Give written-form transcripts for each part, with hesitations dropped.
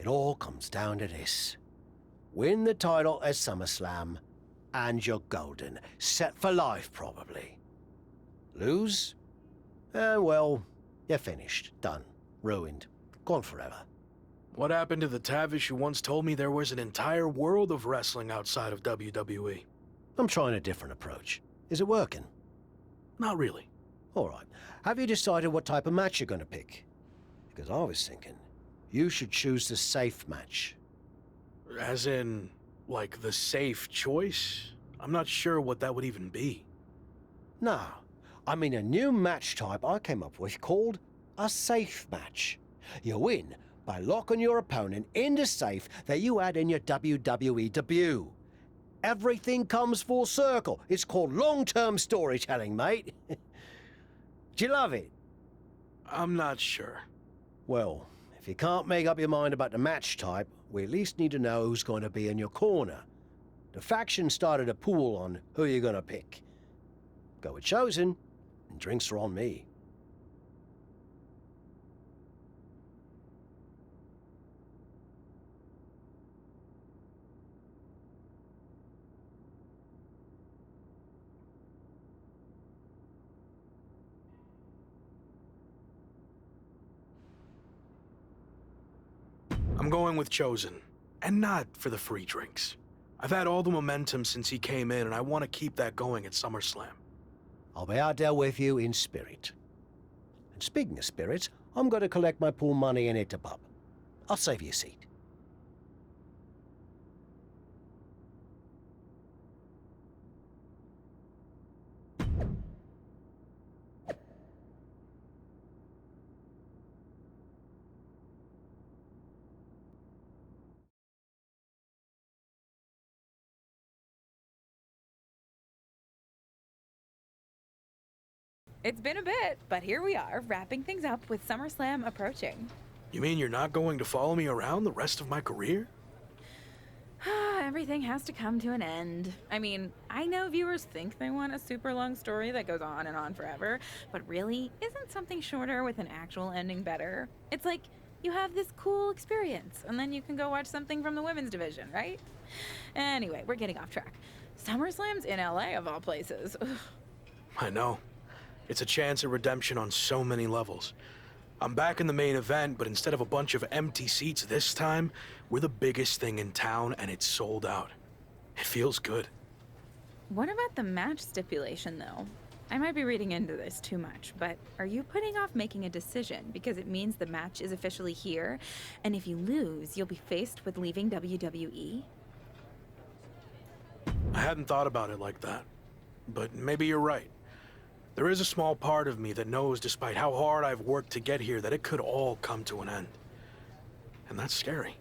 It all comes down to this. Win the title at SummerSlam, and you're golden. Set for life, probably. Lose? Well, you're finished. Done. Ruined. Gone forever. What happened to the Tavish who once told me there was an entire world of wrestling outside of WWE? I'm trying a different approach. Is it working? Not really. All right. Have you decided what type of match you're going to pick? Because I was thinking, you should choose the safe match. As in, like, the safe choice? I'm not sure what that would even be. No, I mean a new match type I came up with called a safe match. You win by locking your opponent in the safe that you had in your WWE debut. Everything comes full circle. It's called long-term storytelling, mate. Do you love it? I'm not sure. Well, if you can't make up your mind about the match type, we at least need to know who's going to be in your corner. The faction started a pool on who you're going to pick. Go with Chosen, and drinks are on me. I'm going with Chosen, and not for the free drinks. I've had all the momentum since he came in, and I want to keep that going at SummerSlam. I'll be out there with you in spirit. And speaking of spirits, I'm going to collect my pool money and hit the pub. I'll save you a seat. It's been a bit, but here we are, wrapping things up with SummerSlam approaching. You mean you're not going to follow me around the rest of my career? Everything has to come to an end. I mean, I know viewers think they want a super long story that goes on and on forever, but really, isn't something shorter with an actual ending better? It's like, you have this cool experience, and then you can go watch something from the women's division, right? Anyway, we're getting off track. SummerSlam's in LA, of all places. Ugh. I know. It's a chance at redemption on so many levels. I'm back in the main event, but instead of a bunch of empty seats this time, we're the biggest thing in town and it's sold out. It feels good. What about the match stipulation, though? I might be reading into this too much, but are you putting off making a decision because it means the match is officially here, and if you lose, you'll be faced with leaving WWE? I hadn't thought about it like that, but maybe you're right. There is a small part of me that knows, despite how hard I've worked to get here, that it could all come to an end. And that's scary.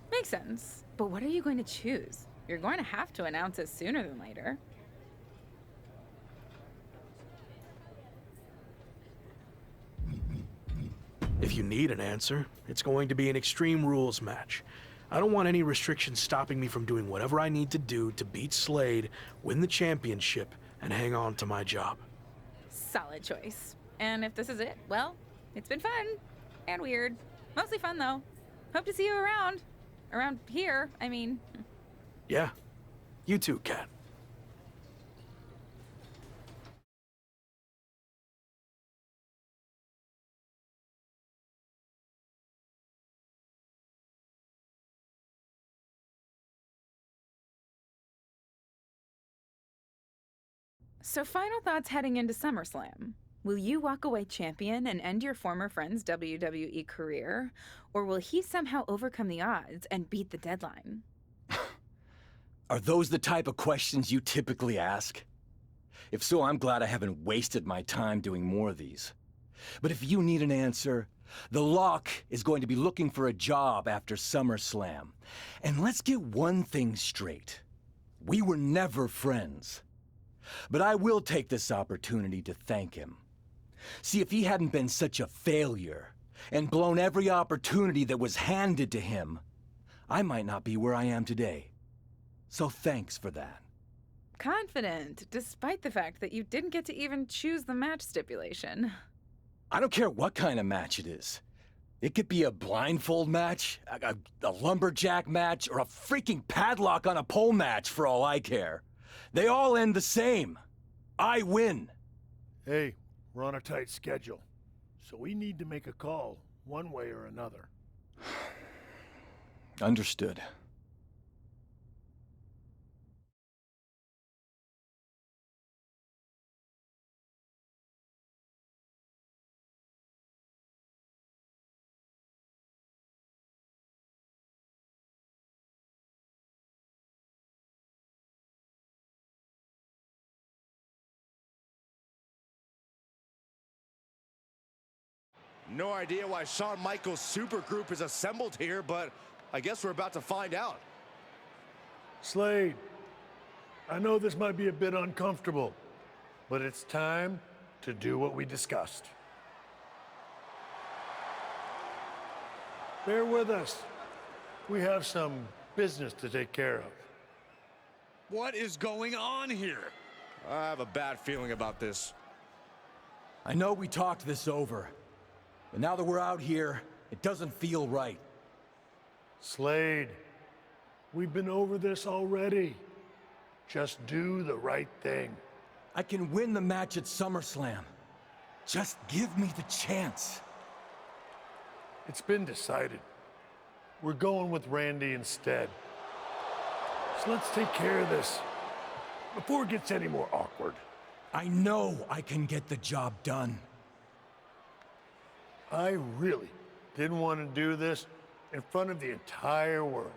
Makes sense. But what are you going to choose? You're going to have to announce it sooner than later. If you need an answer, it's going to be an Extreme Rules match. I don't want any restrictions stopping me from doing whatever I need to do to beat Slade, win the championship, and hang on to my job. Solid choice. And if this is it, well, it's been fun. And weird. Mostly fun, though. Hope to see you around. Around here, I mean. Yeah. You too, Kat. So final thoughts heading into SummerSlam. Will you walk away champion and end your former friend's WWE career? Or will he somehow overcome the odds and beat the deadline? Are those the type of questions you typically ask? If so, I'm glad I haven't wasted my time doing more of these. But if you need an answer, the Lock is going to be looking for a job after SummerSlam. And let's get one thing straight. We were never friends. But I will take this opportunity to thank him. See, if he hadn't been such a failure and blown every opportunity that was handed to him, I might not be where I am today. So thanks for that. Confident, despite the fact that you didn't get to even choose the match stipulation. I don't care what kind of match it is. It could be a blindfold match, a lumberjack match, or a freaking padlock on a pole match for all I care. They all end the same. I win. Hey, we're on a tight schedule, so we need to make a call one way or another. Understood. No idea why Shawn Michaels' supergroup is assembled here, but I guess we're about to find out. Slade, I know this might be a bit uncomfortable, but it's time to do what we discussed. Bear with us. We have some business to take care of. What is going on here? I have a bad feeling about this. I know we talked this over, but now that we're out here, it doesn't feel right. Slade, we've been over this already. Just do the right thing. I can win the match at SummerSlam. Just give me the chance. It's been decided. We're going with Randy instead. So let's take care of this before it gets any more awkward. I know I can get the job done. I really didn't want to do this in front of the entire world.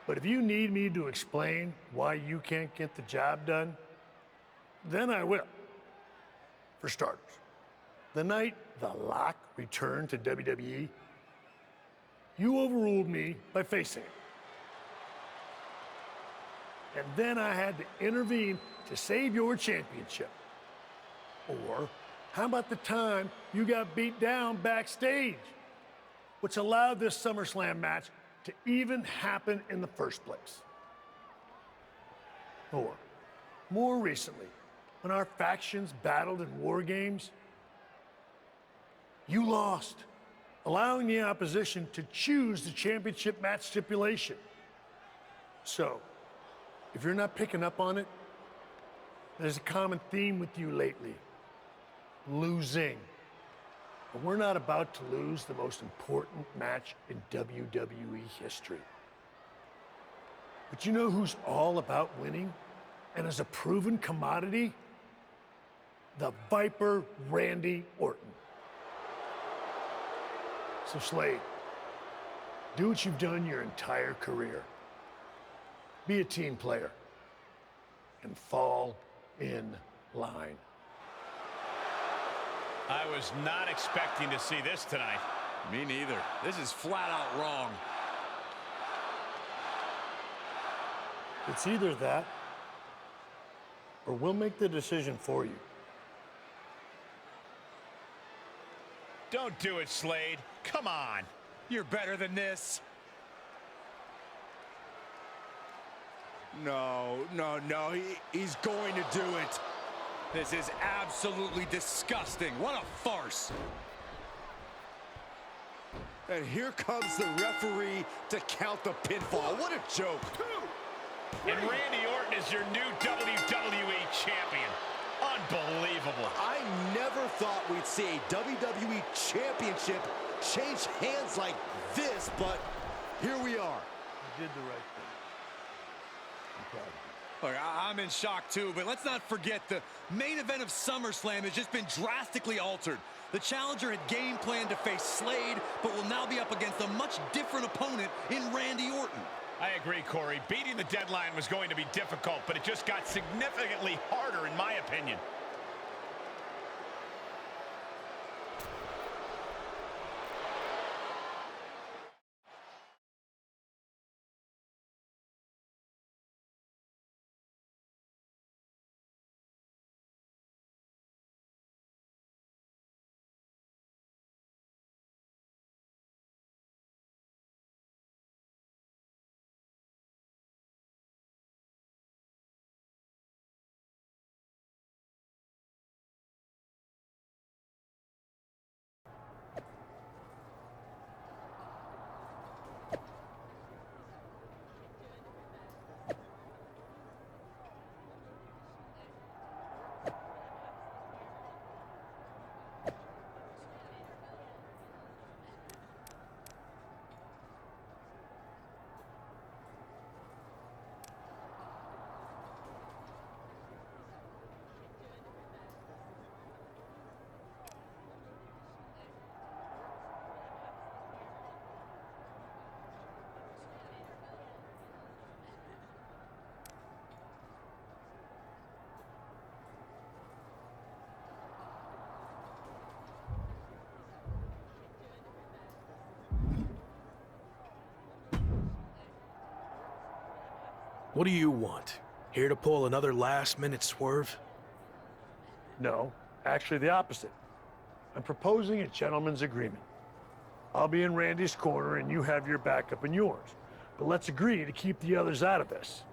But if you need me to explain why you can't get the job done, then I will. For starters, the night The Lock returned to WWE, you overruled me by facing it. And then I had to intervene to save your championship. Or how about the time you got beat down backstage, which allowed this SummerSlam match to even happen in the first place? Or more recently, when our factions battled in war games, you lost, allowing the opposition to choose the championship match stipulation. So, if you're not picking up on it, there's a common theme with you lately: losing. And we're not about to lose the most important match in WWE history. But you know who's all about winning and is a proven commodity? The Viper Randy Orton. So Slade, do what you've done your entire career. Be a team player and fall in line. I was not expecting to see this tonight. Me neither. This is flat out wrong. It's either that, or we'll make the decision for you. Don't do it, Slade. Come on. You're better than this. No, he's going to do it. This is absolutely disgusting. What a farce. And here comes the referee to count the pinfall. What a joke. And Randy Orton is your new WWE champion. Unbelievable. I never thought we'd see a WWE championship change hands like this, but here we are. You did the right thing. I'm proud of you. Look, I'm in shock too, but let's not forget the main event of SummerSlam has just been drastically altered. The challenger had game planned to face Slade, but will now be up against a much different opponent in Randy Orton. I agree, Corey. Beating the deadline was going to be difficult, but it just got significantly harder, in my opinion. What do you want? Here to pull another last-minute swerve? No, actually the opposite. I'm proposing a gentleman's agreement. I'll be in Randy's corner and you have your backup in yours. But let's agree to keep the others out of this.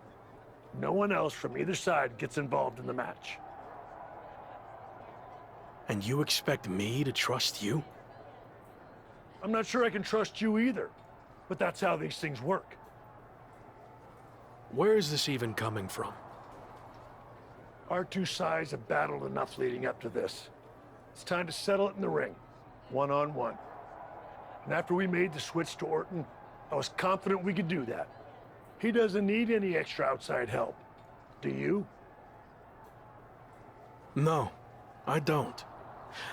No one else from either side gets involved in the match. And you expect me to trust you? I'm not sure I can trust you either, but that's how these things work. Where is this even coming from? Our two sides have battled enough leading up to this. It's time to settle it in the ring, one-on-one. And after we made the switch to Orton, I was confident we could do that. He doesn't need any extra outside help. Do you? No, I don't.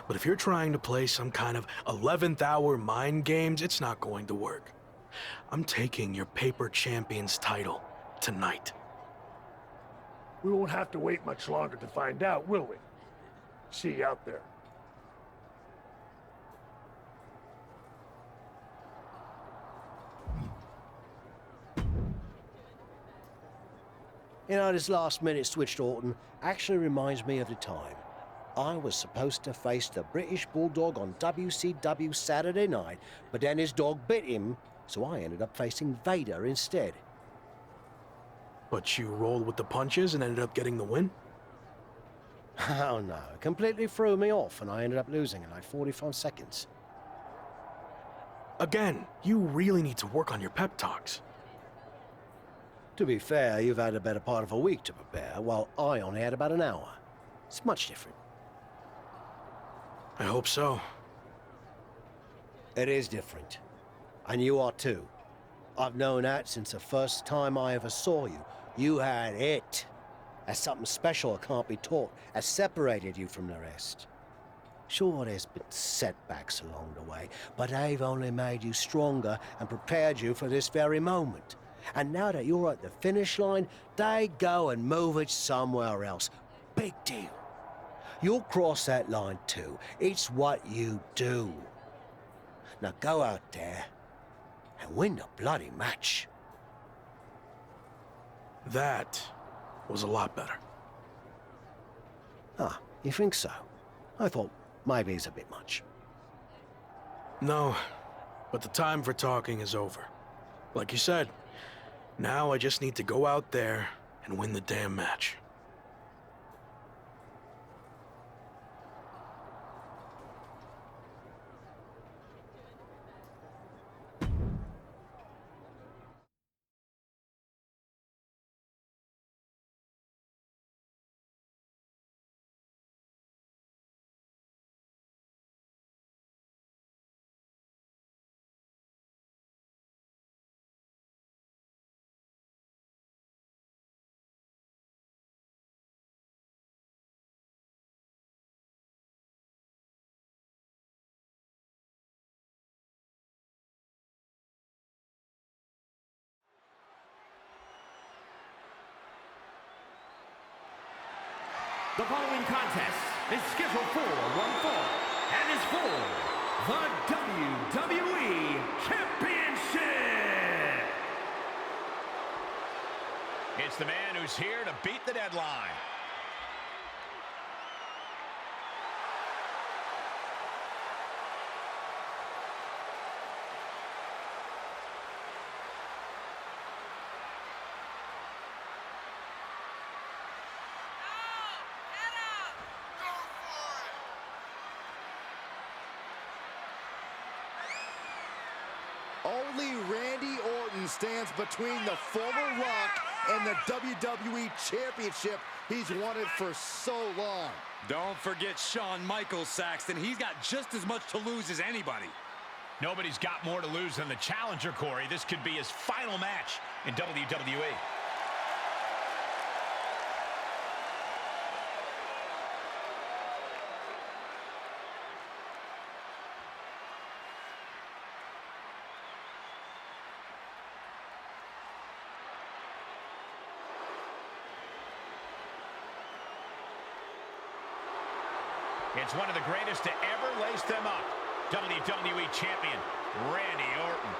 But if you're trying to play some kind of 11th hour mind games, it's not going to work. I'm taking your paper champion's title tonight. We won't have to wait much longer to find out, will we? See you out there. You know, this last-minute switch to Orton actually reminds me of the time I was supposed to face the British Bulldog on WCW Saturday night, but then his dog bit him, so I ended up facing Vader instead. But you rolled with the punches and ended up getting the win? Oh no, it completely threw me off and I ended up losing in like 45 seconds. Again, you really need to work on your pep talks. To be fair, you've had a better part of a week to prepare, while I only had about an hour. It's much different. I hope so. It is different. And you are too. I've known that since the first time I ever saw you. You had it. That's something special that can't be taught, has separated you from the rest. Sure, there's been setbacks along the way, but they've only made you stronger and prepared you for this very moment. And now that you're at the finish line, they go and move it somewhere else. Big deal. You'll cross that line too. It's what you do. Now go out there and win the bloody match. That was a lot better. Ah, you think so? I thought maybe it's a bit much. No, but the time for talking is over. Like you said, now I just need to go out there and win the damn match. The following contest is scheduled for one fall and is for the WWE Championship. It's the man who's here to beat the deadline. Only Randy Orton stands between the former Rock and the WWE Championship he's wanted for so long. Don't forget Shawn Michaels, Saxton. He's got just as much to lose as anybody. Nobody's got more to lose than the challenger, Corey. This could be his final match in WWE. It's one of the greatest to ever lace them up. WWE Champion, Randy Orton.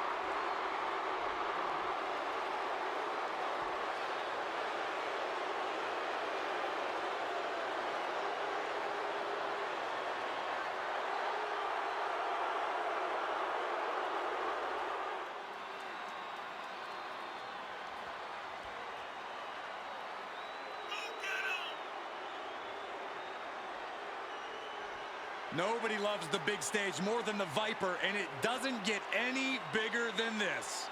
Nobody loves the big stage more than the Viper, and it doesn't get any bigger than this.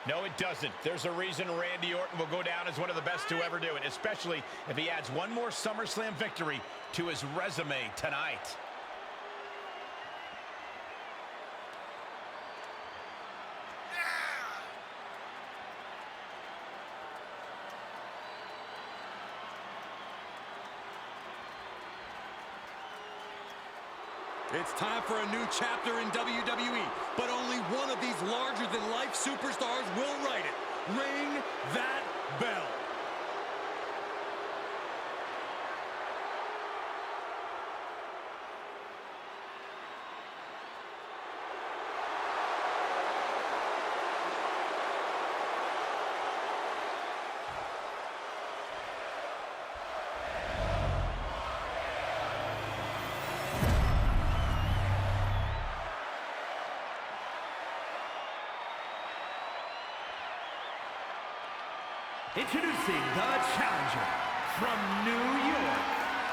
No, it doesn't. There's a reason Randy Orton will go down as one of the best to ever do it, especially if he adds one more SummerSlam victory to his resume tonight. It's time for a new chapter in WWE, but only one of these larger-than-life superstars will write it. Ring that bell. Introducing the challenger from New York,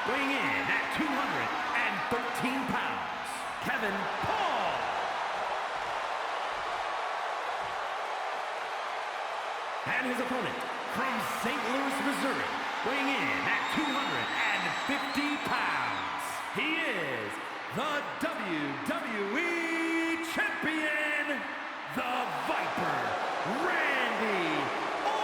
weighing in at 213 pounds, Kevin Paul. And his opponent from St. Louis, Missouri, weighing in at 250 pounds, he is the WWE Champion, the Viper, Randy Orton.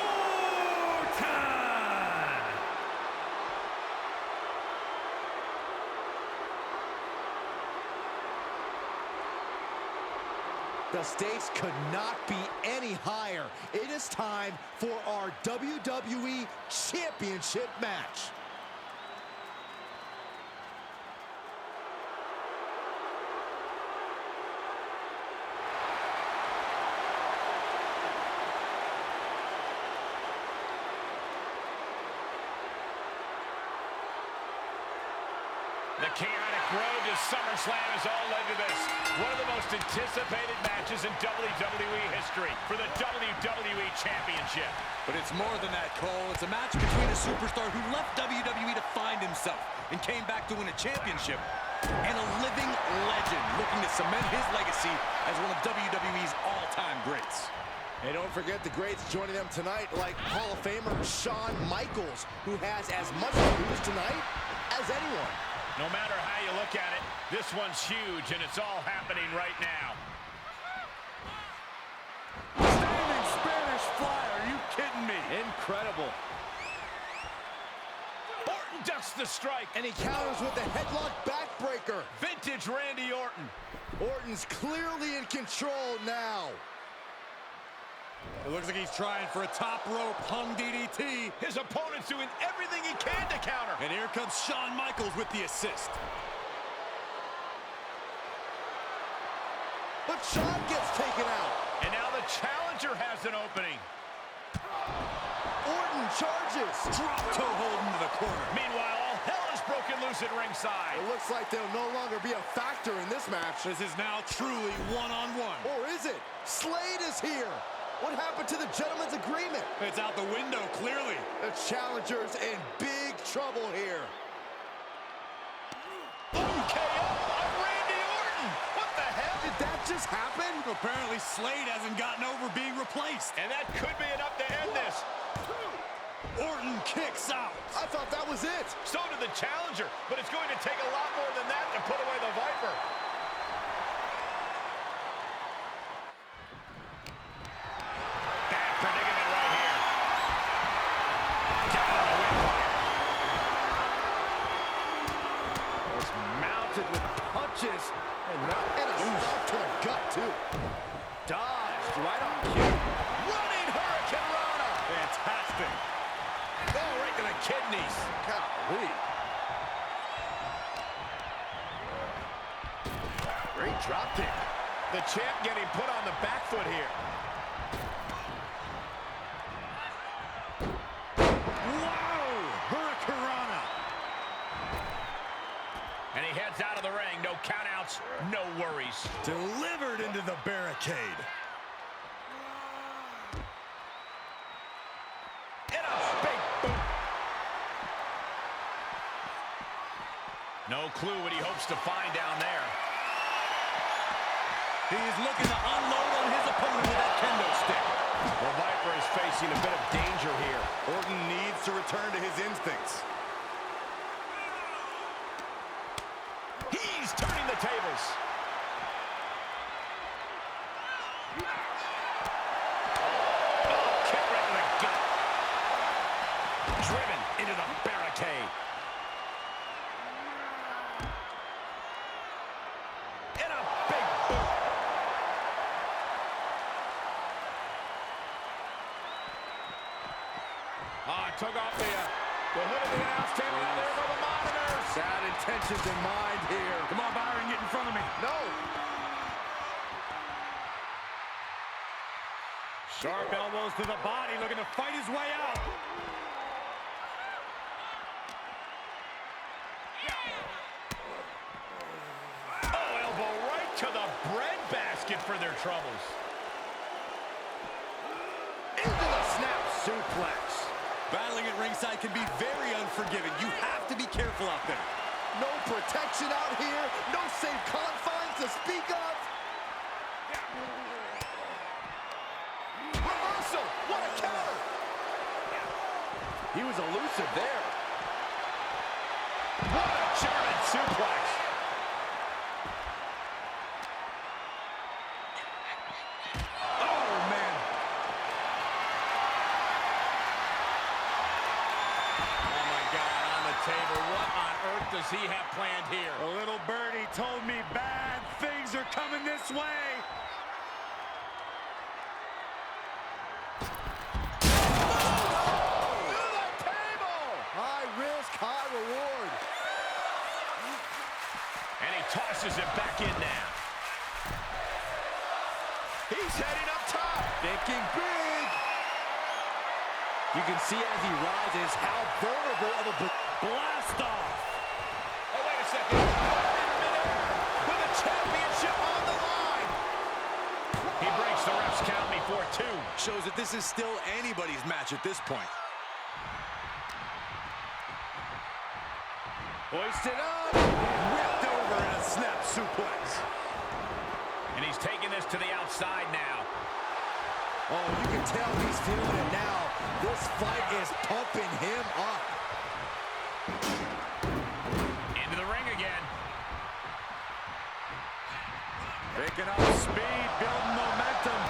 The stakes could not be any higher. It is time for our WWE Championship match. The chaotic road to SummerSlam has all led to this. One of the most anticipated matches in WWE history for the WWE Championship. But it's more than that, Cole. It's a match between a superstar who left WWE to find himself and came back to win a championship, and a living legend looking to cement his legacy as one of WWE's all-time greats. And don't forget the greats joining them tonight, like Hall of Famer Shawn Michaels, who has as much to lose tonight as anyone. No matter how you look at it, this one's huge, and it's all happening right now. Standing Spanish fly, are you kidding me? Incredible. Orton ducks the strike. And he counters with the headlock backbreaker. Vintage Randy Orton. Orton's clearly in control now. It looks like he's trying for a top rope hung DDT. His opponent's doing everything he can to counter. And here comes Shawn Michaels with the assist. But Shawn gets taken out. And now the challenger has an opening. Orton charges. Drop toe hold into the corner. Meanwhile, all hell is broken loose at ringside. It looks like they'll no longer be a factor in this match. This is now truly one-on-one. Or is it? Slade is here. What happened to the gentleman's agreement? It's out the window, clearly. The challenger's in big trouble here. KO of Randy Orton. What the hell? Did that just happen? Apparently Slade hasn't gotten over being replaced. And that could be enough to end this. Orton kicks out. I thought that was it. So did the challenger, but it's going to take a lot more than that to put away the Viper. Bad predicament right here. Down on the windpipe. Was mounted with punches and a stop to the gut too. Dodged right on cue. Running Hurricane Rana. Fantastic. Oh, right to the kidneys. Golly. Great drop kick. The champ getting put on the back foot here. Wow! Hurricane Rana. And he heads out of the ring. No countouts, no worries. Delivered into the barricade. And a big boot. No clue what he hopes to find down there. He's looking to unload on his opponent with that kendo stick. The Viper is facing a bit of danger here. Orton needs to return to his instincts. He's turning the tables. Oh, kick right to the gut. Driven into the barricade. And a big boot. Took off the hood of the announce table out there for the monitors. Bad intentions in mind here. Come on, Byron, get in front of me. No. Sharp elbows to the body, looking to fight his way out. Oh, elbow right to the breadbasket for their troubles. Into the snap suplex. Battling at ringside can be very unforgiving. You have to be careful out there. No protection out here. No safe confines to speak of. Reversal. What a counter. He was elusive there. What a German suplex. Does he have planned here? A little birdie told me bad things are coming this way. To the table! High risk, high reward. And he tosses it back in now. He's heading up top. Thinking big. You can see as he rises how vulnerable of a Blast off. Oh, wait a second. With the championship on the line. He breaks the ref's count before 2. Shows that this is still anybody's match at this point. Hoisted up. Whipped over in a snap suplex. And he's taking this to the outside now. Oh, you can tell he's feeling it now. This fight is pumping him up. Into the ring again. Picking up speed, building momentum.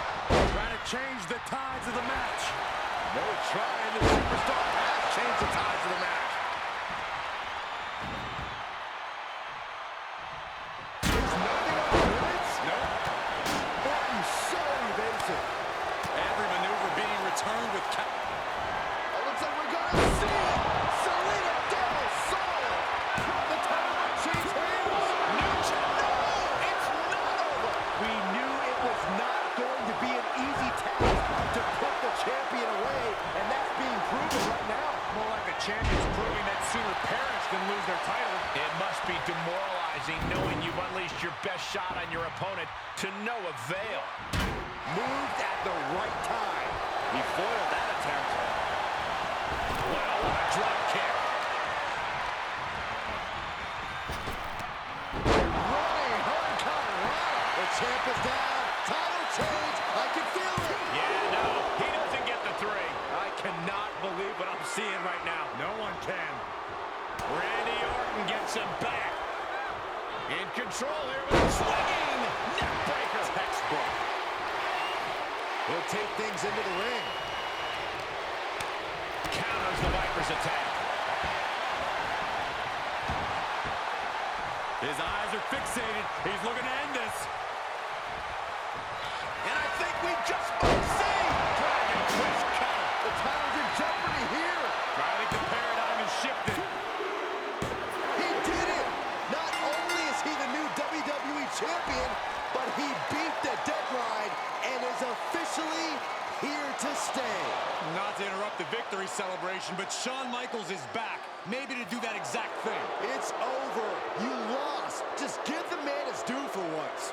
Trying to change the tides of the match. No trying. The superstar has changed the tides of the match. There's nothing on the limits? Nope. Orton so evasive. Every maneuver being returned with It looks like we're gonna see Selena Del Sol. The title might change hands. No, it's not over. We knew it was not going to be an easy task to put the champion away, and that's being proven right now. more like the champions proving that sooner parents than lose their title. It must be demoralizing knowing you've unleashed your best shot on your opponent to no avail. Moved at the right time. He foiled that attempt. Wow, what a drop kick. Running Hurricane Rana. The champ is down. Title change. I can feel it. Yeah, no, he doesn't get the 3. I cannot believe what I'm seeing right now. No one can. Randy Orton gets him back. In control here with a swinging neck breaker. Textbook. He'll take things into the ring. Counters the Viper's attack. His eyes are fixated. He's looking to end this. And I think we just might see. Dragon twist cover. The title's in jeopardy here. I think the paradigm has shifted. He did it. Not only is he the new WWE champion, but he beat the deadline and is officially here to stay. Not to interrupt the victory celebration, but Shawn Michaels is back. Maybe to do that exact thing. It's over. You lost. Just give the man his due for once.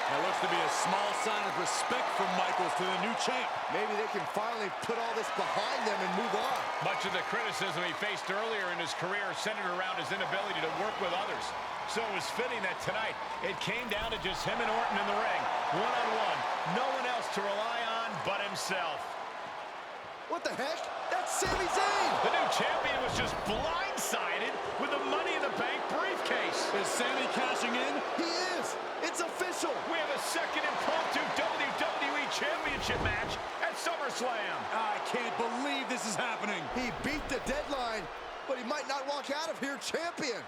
It looks to be a small sign of respect from Michaels to the new champ. Maybe they can finally put all this behind them and move on. Much of the criticism he faced earlier in his career centered around his inability to work with others. So it was fitting that tonight it came down to just him and Orton in the ring, one-on-one. No one else to rely on but himself. What the heck? That's Sami Zayn! The new champion was just blindsided with the Money in the Bank briefcase. Is Sami cashing in? He is! It's official! We have a second impromptu WWE Championship match at SummerSlam. I can't believe this is happening. He beat the deadline, but he might not walk out of here champion.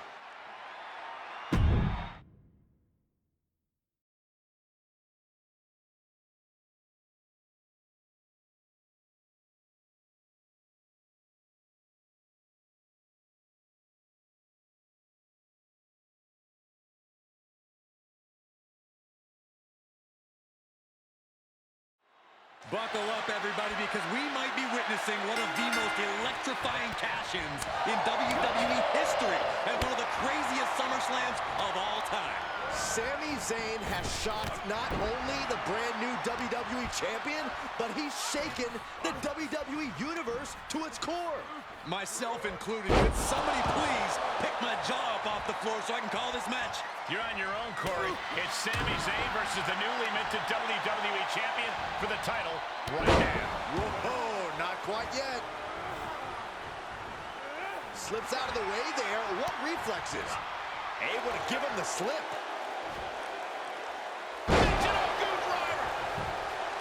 Buckle up, everybody, because we might be witnessing one of the most electrifying cash-ins in WWE history and one of the craziest SummerSlams of all time. Sami Zayn has shocked not only the brand new WWE Champion, but he's shaken the WWE Universe to its core. Myself included. Could somebody please pick my jaw up off the floor so I can call this match? You're on your own, Corey. It's Sami Zayn versus the newly minted WWE Champion for the title right now. Whoa, not quite yet. Slips out of the way there. What reflexes? Able to give him the slip. Digital Good Driver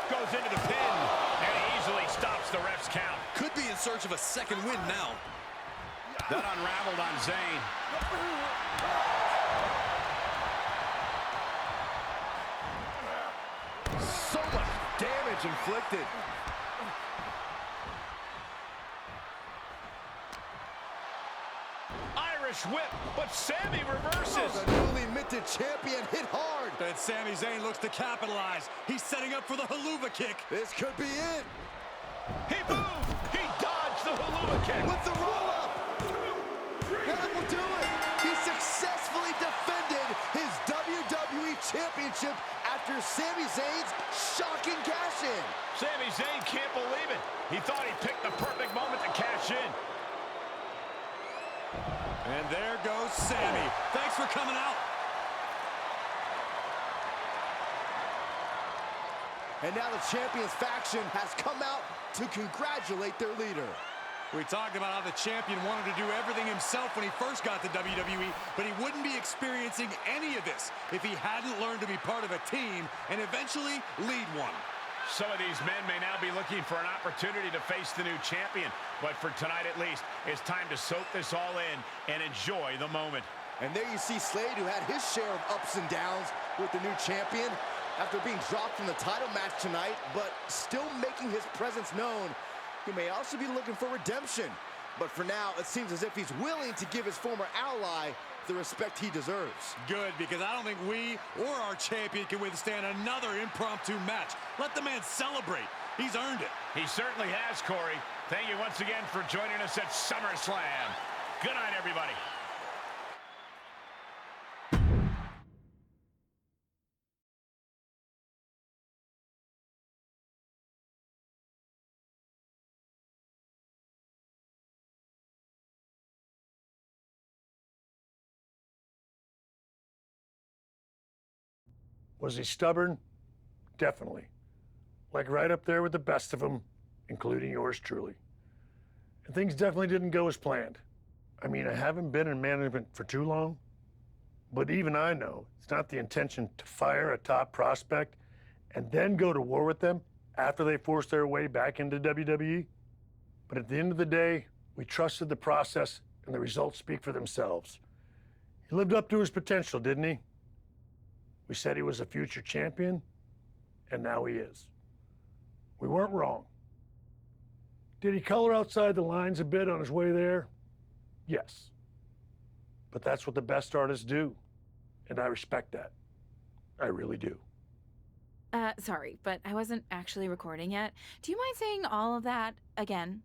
goes into the pin and easily stops the ref's count. Could be in search of a second win now. That unraveled on Zayn. So much damage inflicted. Irish whip, but Sami reverses. The newly minted champion hit hard. And Sami Zayn looks to capitalize. He's setting up for the haluva kick. This could be it. He moved. He dodged the haluva kick. With the roll-up. That will do it. He successfully defended his WWE Championship after Sami Zayn's shocking cash-in. Sami Zayn can't believe it. He thought he picked the perfect moment to cash in. And there goes Sami. Thanks for coming out. And now the Champions faction has come out to congratulate their leader. We talked about how the champion wanted to do everything himself when he first got to WWE, but he wouldn't be experiencing any of this if he hadn't learned to be part of a team and eventually lead one. Some of these men may now be looking for an opportunity to face the new champion, but for tonight at least, it's time to soak this all in and enjoy the moment. And there you see Slade, who had his share of ups and downs with the new champion after being dropped from the title match tonight, but still making his presence known. He may also be looking for redemption, but for now, it seems as if he's willing to give his former ally the respect he deserves. Good, because I don't think we or our champion can withstand another impromptu match. Let the man celebrate. He's earned it. He certainly has, Corey. Thank you once again for joining us at SummerSlam. Good night, everybody. Was he stubborn? Definitely. Like right up there with the best of them, including yours truly. And things definitely didn't go as planned. I mean, I haven't been in management for too long, but even I know it's not the intention to fire a top prospect and then go to war with them after they force their way back into WWE. But at the end of the day, we trusted the process and the results speak for themselves. He lived up to his potential, didn't he? We said he was a future champion, and now he is. We weren't wrong. Did he color outside the lines a bit on his way there? Yes. But that's what the best artists do, and I respect that. I really do. Sorry, but I wasn't actually recording yet. Do you mind saying all of that again?